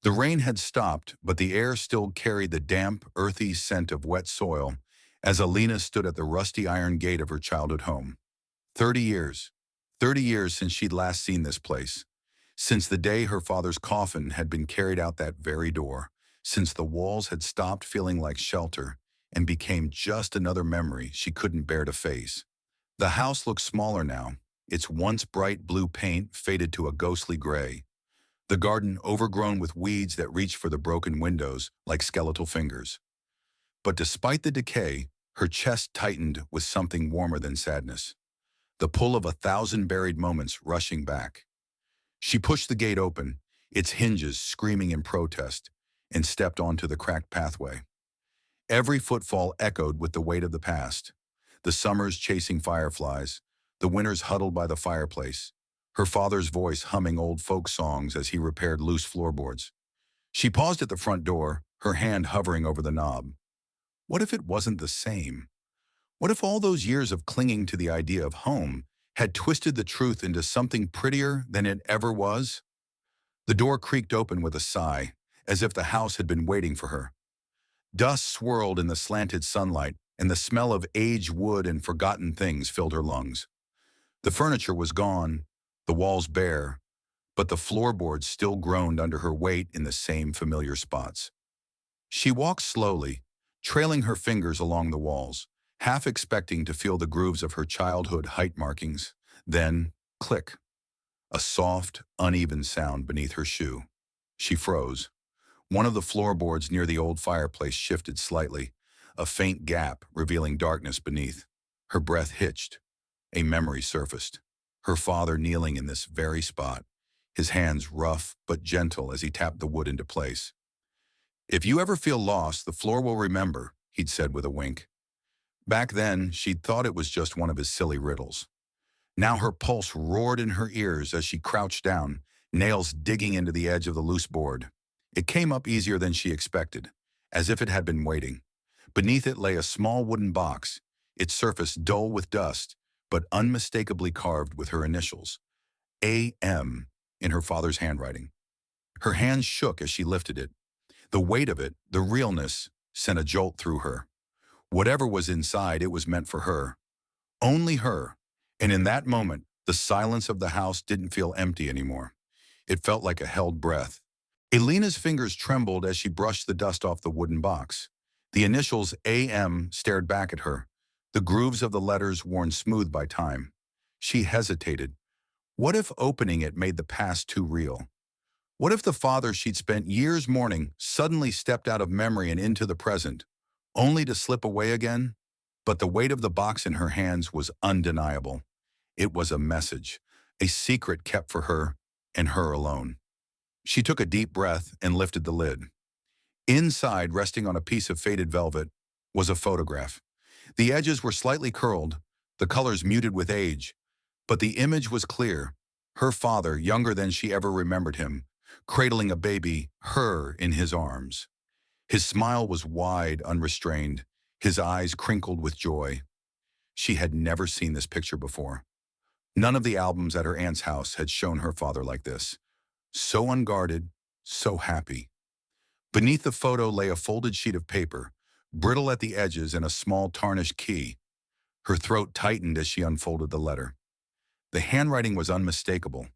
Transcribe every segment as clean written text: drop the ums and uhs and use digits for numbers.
The rain had stopped, but the air still carried the damp, earthy scent of wet soil as Alina stood at the rusty iron gate of her childhood home. 30 years. 30 years since she'd last seen this place. Since the day her father's coffin had been carried out that very door. Since the walls had stopped feeling like shelter and became just another memory she couldn't bear to face. The house looked smaller now, its once bright blue paint faded to a ghostly gray. The garden overgrown with weeds that reached for the broken windows like skeletal fingers. But despite the decay, her chest tightened with something warmer than sadness. The pull of 1,000 buried moments rushing back. She pushed the gate open, its hinges screaming in protest, and stepped onto the cracked pathway. Every footfall echoed with the weight of the past. The summers chasing fireflies, the winters huddled by the fireplace, her father's voice humming old folk songs as he repaired loose floorboards. She paused at the front door, her hand hovering over the knob. What if it wasn't the same? What if all those years of clinging to the idea of home had twisted the truth into something prettier than it ever was? The door creaked open with a sigh, as if the house had been waiting for her. Dust swirled in the slanted sunlight, and the smell of aged wood and forgotten things filled her lungs. The furniture was gone, the walls bare, but the floorboards still groaned under her weight in the same familiar spots. She walked slowly, trailing her fingers along the walls, half expecting to feel the grooves of her childhood height markings. Then, click. A soft, uneven sound beneath her shoe. She froze. One of the floorboards near the old fireplace shifted slightly, a faint gap revealing darkness beneath. Her breath hitched. A memory surfaced. Her father kneeling in this very spot, his hands rough but gentle as he tapped the wood into place. "If you ever feel lost, the floor will remember," he'd said with a wink. Back then, she'd thought it was just one of his silly riddles. Now her pulse roared in her ears as she crouched down, nails digging into the edge of the loose board. It came up easier than she expected, as if it had been waiting. Beneath it lay a small wooden box, its surface dull with dust, but unmistakably carved with her initials, A.M., in her father's handwriting. Her hands shook as she lifted it. The weight of it, the realness, sent a jolt through her. Whatever was inside, it was meant for her. Only her. And in that moment, the silence of the house didn't feel empty anymore. It felt like a held breath. Elena's fingers trembled as she brushed the dust off the wooden box. The initials A.M. stared back at her, the grooves of the letters worn smooth by time. She hesitated. What if opening it made the past too real? What if the father she'd spent years mourning suddenly stepped out of memory and into the present, only to slip away again? But the weight of the box in her hands was undeniable. It was a message, a secret kept for her and her alone. She took a deep breath and lifted the lid. Inside, resting on a piece of faded velvet, was a photograph. The edges were slightly curled, the colors muted with age, but the image was clear. Her father, younger than she ever remembered him, cradling a baby, her in his arms. His smile was wide, unrestrained, his eyes crinkled with joy. She had never seen this picture before. None of the albums at her aunt's house had shown her father like this. So unguarded, so happy. Beneath the photo lay a folded sheet of paper, brittle at the edges and a small tarnished key. Her throat tightened as she unfolded the letter. The handwriting was unmistakable,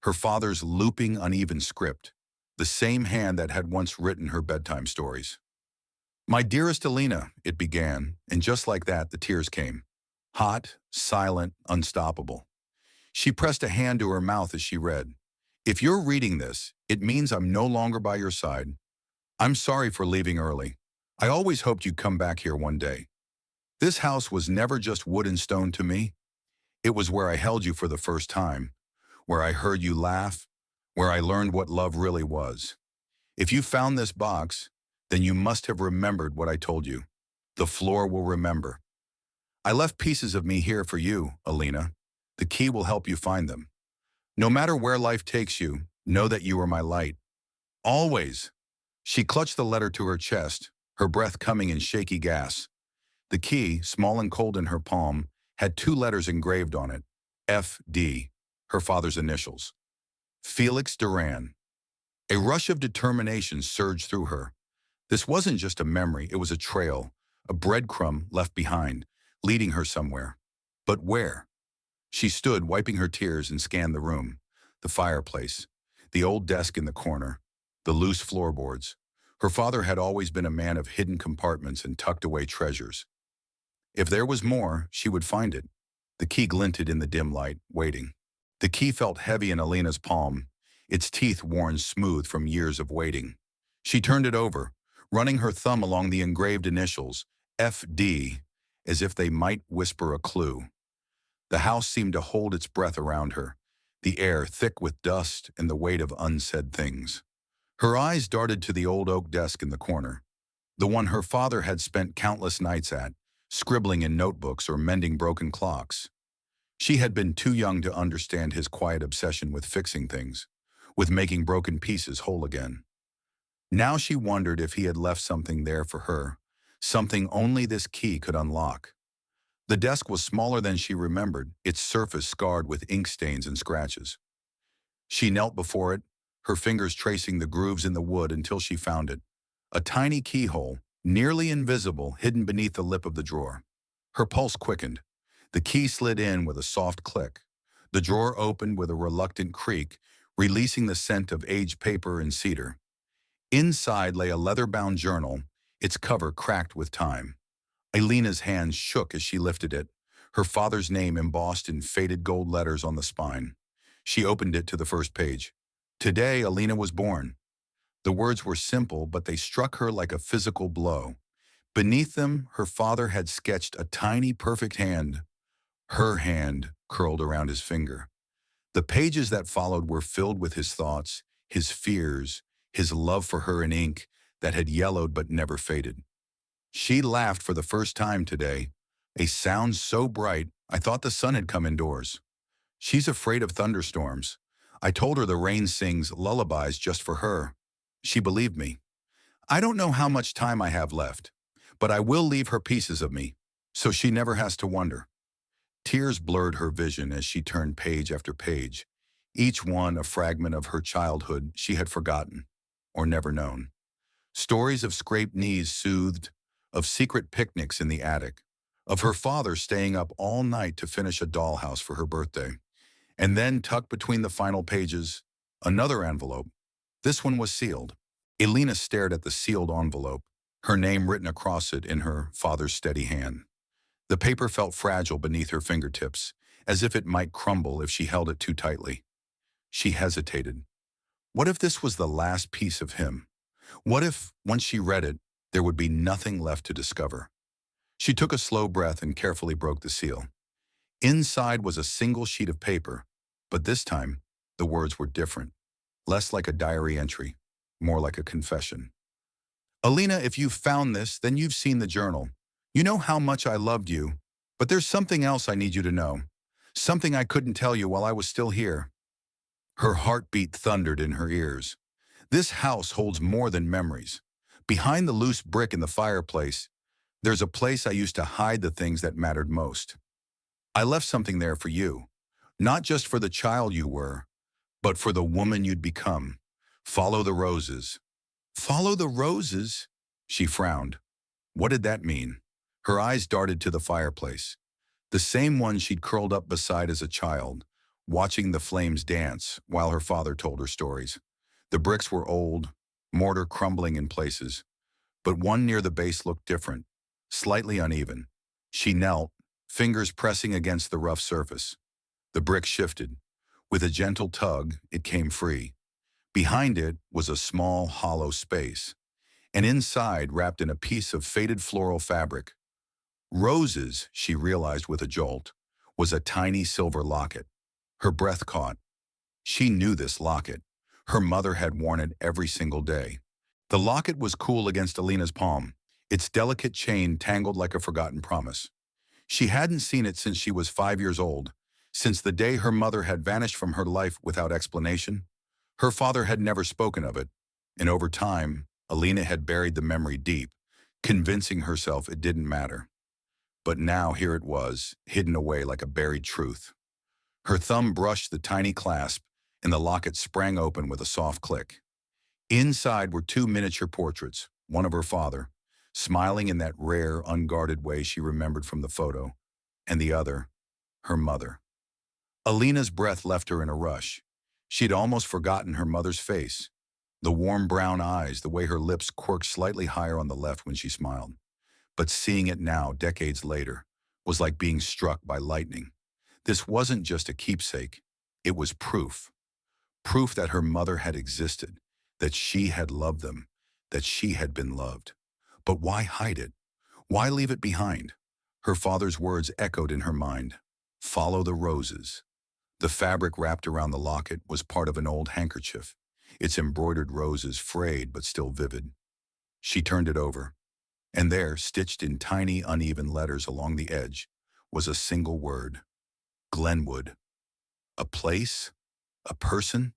her father's looping, uneven script, the same hand that had once written her bedtime stories. "My dearest Alina," it began, and just like that, the tears came. Hot, silent, unstoppable. She pressed a hand to her mouth as she read. "If you're reading this, it means I'm no longer by your side. I'm sorry for leaving early. I always hoped you'd come back here one day. This house was never just wood and stone to me. It was where I held you for the first time, where I heard you laugh, where I learned what love really was. If you found this box, then you must have remembered what I told you. The floor will remember. I left pieces of me here for you, Alina. The key will help you find them. No matter where life takes you, know that you are my light. Always." She clutched the letter to her chest, her breath coming in shaky gasps. The key, small and cold in her palm, had 2 letters engraved on it. F.D., her father's initials. Felix Duran. A rush of determination surged through her. This wasn't just a memory, it was a trail, a breadcrumb left behind, leading her somewhere. But where? She stood, wiping her tears, and scanned the room. The fireplace, the old desk in the corner, the loose floorboards. Her father had always been a man of hidden compartments and tucked away treasures. If there was more, she would find it. The key glinted in the dim light, waiting. The key felt heavy in Alina's palm, its teeth worn smooth from years of waiting. She turned it over, running her thumb along the engraved initials, FD, as if they might whisper a clue. The house seemed to hold its breath around her, the air thick with dust and the weight of unsaid things. Her eyes darted to the old oak desk in the corner, the one her father had spent countless nights at, scribbling in notebooks or mending broken clocks. She had been too young to understand his quiet obsession with fixing things, with making broken pieces whole again. Now she wondered if he had left something there for her, something only this key could unlock. The desk was smaller than she remembered, its surface scarred with ink stains and scratches. She knelt before it, her fingers tracing the grooves in the wood until she found it. A tiny keyhole, nearly invisible, hidden beneath the lip of the drawer. Her pulse quickened. The key slid in with a soft click. The drawer opened with a reluctant creak, releasing the scent of aged paper and cedar. Inside lay a leather-bound journal, its cover cracked with time. Alina's hands shook as she lifted it, her father's name embossed in faded gold letters on the spine. She opened it to the first page. Today, Alina was born. The words were simple, but they struck her like a physical blow. Beneath them, her father had sketched a tiny, perfect hand. Her hand curled around his finger. The pages that followed were filled with his thoughts, his fears, his love for her in ink that had yellowed but never faded. She laughed for the first time today, a sound so bright I thought the sun had come indoors. She's afraid of thunderstorms. I told her the rain sings lullabies just for her. She believed me. I don't know how much time I have left, but I will leave her pieces of me, so she never has to wonder. Tears blurred her vision as she turned page after page, each one a fragment of her childhood she had forgotten or never known. Stories of scraped knees soothed, of secret picnics in the attic, of her father staying up all night to finish a dollhouse for her birthday. And then, tucked between the final pages, another envelope. This one was sealed. Alina stared at the sealed envelope, her name written across it in her father's steady hand. The paper felt fragile beneath her fingertips, as if it might crumble if she held it too tightly. She hesitated. What if this was the last piece of him? What if, once she read it, there would be nothing left to discover? She took a slow breath and carefully broke the seal. Inside was a single sheet of paper, but this time, the words were different. Less like a diary entry, more like a confession. Alina, if you've found this, then you've seen the journal. You know how much I loved you, but there's something else I need you to know. Something I couldn't tell you while I was still here. Her heartbeat thundered in her ears. This house holds more than memories. Behind the loose brick in the fireplace, there's a place I used to hide the things that mattered most. I left something there for you, not just for the child you were, but for the woman you'd become. Follow the roses. Follow the roses? She frowned. What did that mean? Her eyes darted to the fireplace, the same one she'd curled up beside as a child, watching the flames dance while her father told her stories. The bricks were old, mortar crumbling in places, but one near the base looked different, slightly uneven. She knelt, fingers pressing against the rough surface. The brick shifted. With a gentle tug, it came free. Behind it was a small, hollow space, and inside, wrapped in a piece of faded floral fabric. Roses, she realized with a jolt, was a tiny silver locket. Her breath caught. She knew this locket. Her mother had worn it every single day. The locket was cool against Alina's palm, its delicate chain tangled like a forgotten promise. She hadn't seen it since she was 5 years old, since the day her mother had vanished from her life without explanation. Her father had never spoken of it, and over time, Alina had buried the memory deep, convincing herself it didn't matter. But now here it was, hidden away like a buried truth. Her thumb brushed the tiny clasp, and the locket sprang open with a soft click. Inside were two miniature portraits, one of her father, smiling in that rare, unguarded way she remembered from the photo, and the other, her mother. Alina's breath left her in a rush. She'd almost forgotten her mother's face, the warm brown eyes, the way her lips quirked slightly higher on the left when she smiled. But seeing it now, decades later, was like being struck by lightning. This wasn't just a keepsake. It was proof. Proof that her mother had existed, that she had loved them, that she had been loved. But why hide it? Why leave it behind? Her father's words echoed in her mind. Follow the roses. The fabric wrapped around the locket was part of an old handkerchief, its embroidered roses frayed but still vivid. She turned it over, and there, stitched in tiny, uneven letters along the edge, was a single word. Glenwood. A place? A person?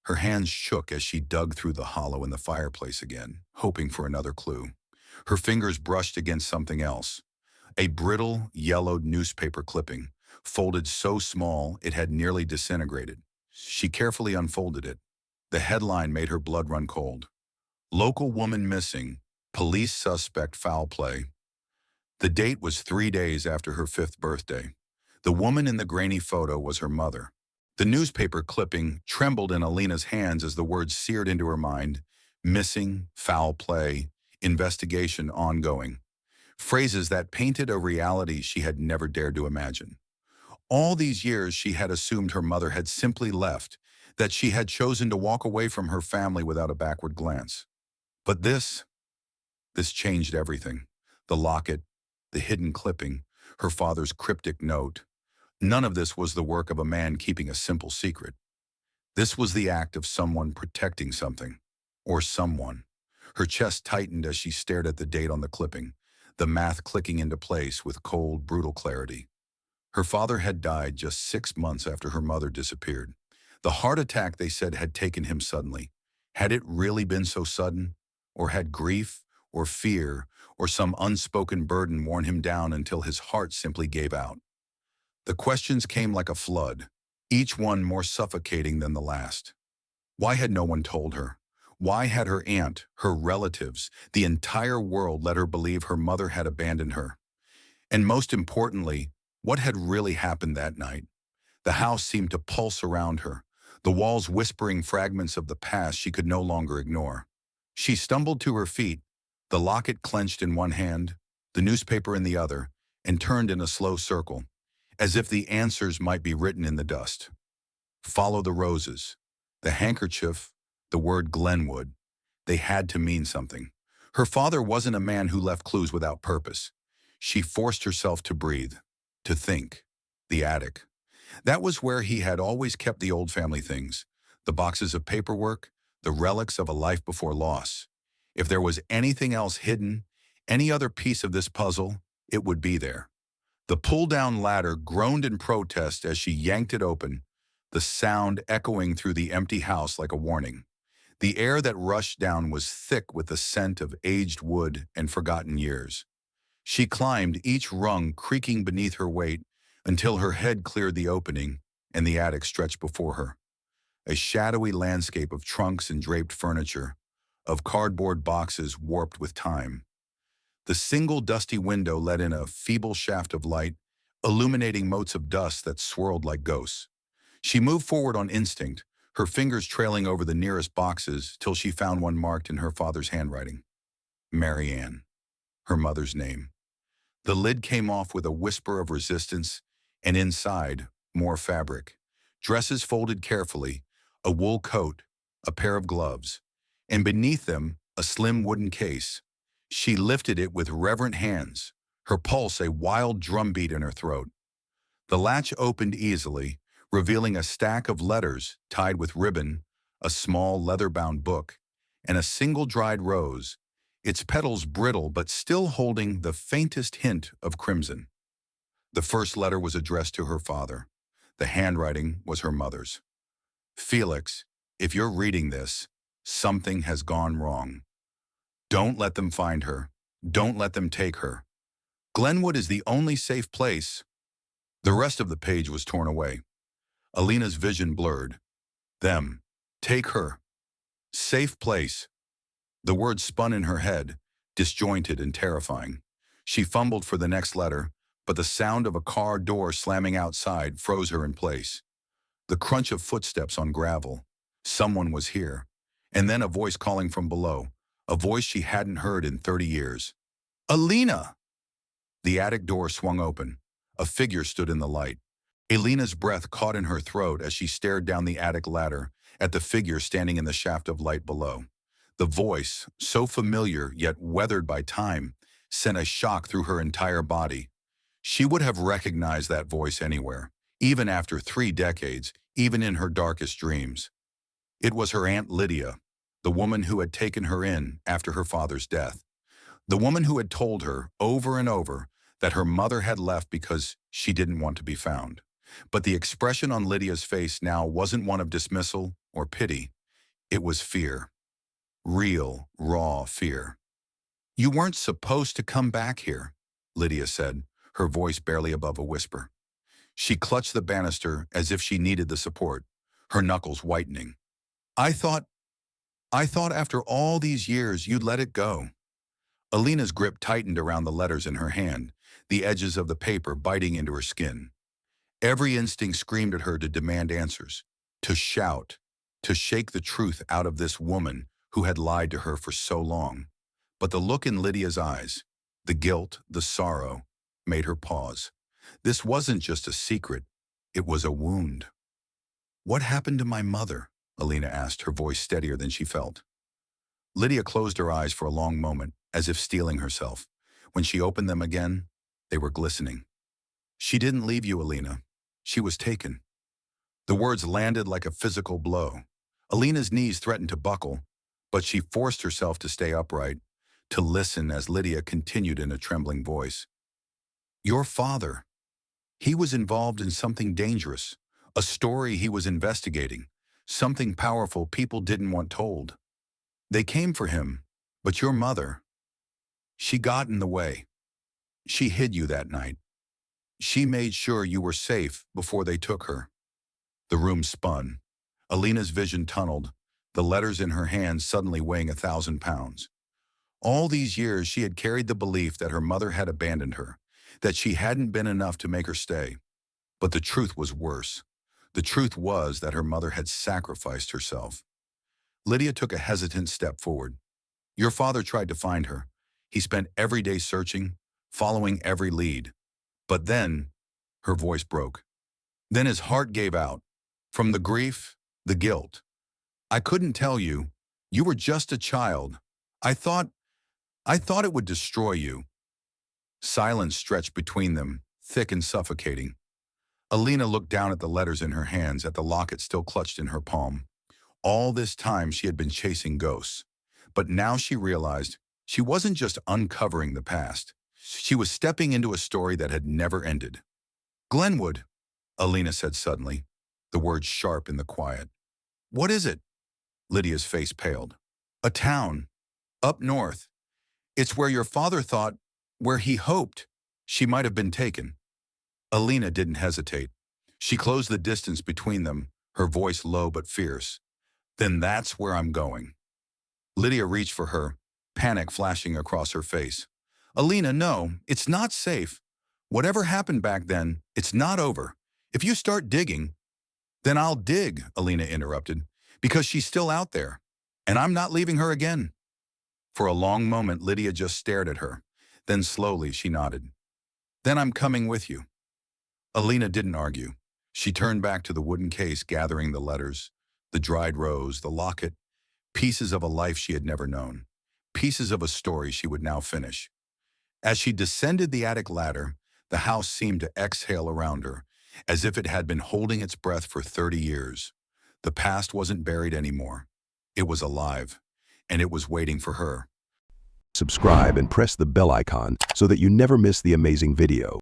Her hands shook as she dug through the hollow in the fireplace again, hoping for another clue. Her fingers brushed against something else. A brittle, yellowed newspaper clipping, folded so small it had nearly disintegrated. She carefully unfolded it. The headline made her blood run cold. Local woman missing. Police suspect foul play. The date was 3 days after her 5th birthday. The woman in the grainy photo was her mother. The newspaper clipping trembled in Alina's hands as the words seared into her mind. Missing, foul play, investigation ongoing. Phrases that painted a reality she had never dared to imagine. All these years she had assumed her mother had simply left, that she had chosen to walk away from her family without a backward glance. But this changed everything. The locket, the hidden clipping, her father's cryptic note. None of this was the work of a man keeping a simple secret. This was the act of someone protecting something, or someone. Her chest tightened as she stared at the date on the clipping, the math clicking into place with cold, brutal clarity. Her father had died just 6 months after her mother disappeared. The heart attack, they said, had taken him suddenly. Had it really been so sudden? Or had grief, or fear, or some unspoken burden worn him down until his heart simply gave out? The questions came like a flood, each one more suffocating than the last. Why had no one told her? Why had her aunt, her relatives, the entire world let her believe her mother had abandoned her? And most importantly, what had really happened that night? The house seemed to pulse around her, the walls whispering fragments of the past she could no longer ignore. She stumbled to her feet, the locket clenched in one hand, the newspaper in the other, and turned in a slow circle, as if the answers might be written in the dust. Follow the roses. The handkerchief, the word Glenwood. They had to mean something. Her father wasn't a man who left clues without purpose. She forced herself to breathe, to think. The attic. That was where he had always kept the old family things, the boxes of paperwork, the relics of a life before loss. If there was anything else hidden, any other piece of this puzzle, it would be there. The pull-down ladder groaned in protest as she yanked it open, the sound echoing through the empty house like a warning. The air that rushed down was thick with the scent of aged wood and forgotten years. She climbed each rung, creaking beneath her weight, until her head cleared the opening and the attic stretched before her. A shadowy landscape of trunks and draped furniture, of cardboard boxes warped with time. The single dusty window let in a feeble shaft of light, illuminating motes of dust that swirled like ghosts. She moved forward on instinct, her fingers trailing over the nearest boxes till she found one marked in her father's handwriting. Mary Ann, her mother's name. The lid came off with a whisper of resistance, and inside, more fabric. Dresses folded carefully, a wool coat, a pair of gloves, and beneath them, a slim wooden case. She lifted it with reverent hands, her pulse a wild drumbeat in her throat. The latch opened easily, revealing a stack of letters tied with ribbon, a small leather-bound book, and a single dried rose, its petals brittle but still holding the faintest hint of crimson. The first letter was addressed to her father. The handwriting was her mother's. Felix, if you're reading this, something has gone wrong. Don't let them find her. Don't let them take her. Glenwood is the only safe place. The rest of the page was torn away. Alina's vision blurred. Them. Take her. Safe place. The word spun in her head, disjointed and terrifying. She fumbled for the next letter, but the sound of a car door slamming outside froze her in place. The crunch of footsteps on gravel. Someone was here. And then a voice calling from below, a voice she hadn't heard in 30 years. Alina! The attic door swung open. A figure stood in the light. Alina's breath caught in her throat as she stared down the attic ladder at the figure standing in the shaft of light below. The voice, so familiar yet weathered by time, sent a shock through her entire body. She would have recognized that voice anywhere, even after 3 decades, even in her darkest dreams. It was her Aunt Lydia, the woman who had taken her in after her father's death. The woman who had told her over and over that her mother had left because she didn't want to be found. But the expression on Lydia's face now wasn't one of dismissal or pity. It was fear. Real, raw fear. You weren't supposed to come back here, Lydia said, her voice barely above a whisper. She clutched the banister as if she needed the support, her knuckles whitening. I thought after all these years you'd let it go. Alina's grip tightened around the letters in her hand, the edges of the paper biting into her skin. Every instinct screamed at her to demand answers, to shout, to shake the truth out of this woman who had lied to her for so long. But the look in Lydia's eyes, the guilt, the sorrow, made her pause. This wasn't just a secret, it was a wound. What happened to my mother? Alina asked, her voice steadier than she felt. Lydia closed her eyes for a long moment, as if steeling herself. When she opened them again, they were glistening. She didn't leave you, Alina. She was taken. The words landed like a physical blow. Alina's knees threatened to buckle, but she forced herself to stay upright, to listen as Lydia continued in a trembling voice. Your father. He was involved in something dangerous, a story he was investigating, something powerful people didn't want told. They came for him, but your mother, she got in the way. She hid you that night. She made sure you were safe before they took her. The room spun. Alina's vision tunneled, the letters in her hands suddenly weighing 1,000 pounds. All these years she had carried the belief that her mother had abandoned her, that she hadn't been enough to make her stay. But the truth was worse. The truth was that her mother had sacrificed herself. Lydia took a hesitant step forward. Your father tried to find her. He spent every day searching, following every lead. But then, her voice broke. Then his heart gave out. From the grief, the guilt. I couldn't tell you. You were just a child. I thought it would destroy you. Silence stretched between them, thick and suffocating. Alina looked down at the letters in her hands, at the locket still clutched in her palm. All this time she had been chasing ghosts. But now she realized she wasn't just uncovering the past. She was stepping into a story that had never ended. Glenwood, Alina said suddenly, the words sharp in the quiet. What is it? Lydia's face paled. A town. Up north. It's where your father thought, where he hoped, she might have been taken. Alina didn't hesitate. She closed the distance between them, her voice low but fierce. Then that's where I'm going. Lydia reached for her, panic flashing across her face. Alina, no, it's not safe. Whatever happened back then, it's not over. If you start digging, then I'll dig, Alina interrupted, because she's still out there, and I'm not leaving her again. For a long moment, Lydia just stared at her. Then slowly she nodded. Then I'm coming with you. Alina didn't argue. She turned back to the wooden case, gathering the letters, the dried rose, the locket, pieces of a life she had never known, pieces of a story she would now finish. As she descended the attic ladder, the house seemed to exhale around her, as if it had been holding its breath for 30 years. The past wasn't buried anymore. It was alive, and it was waiting for her. Subscribe and press the bell icon so that you never miss the amazing video.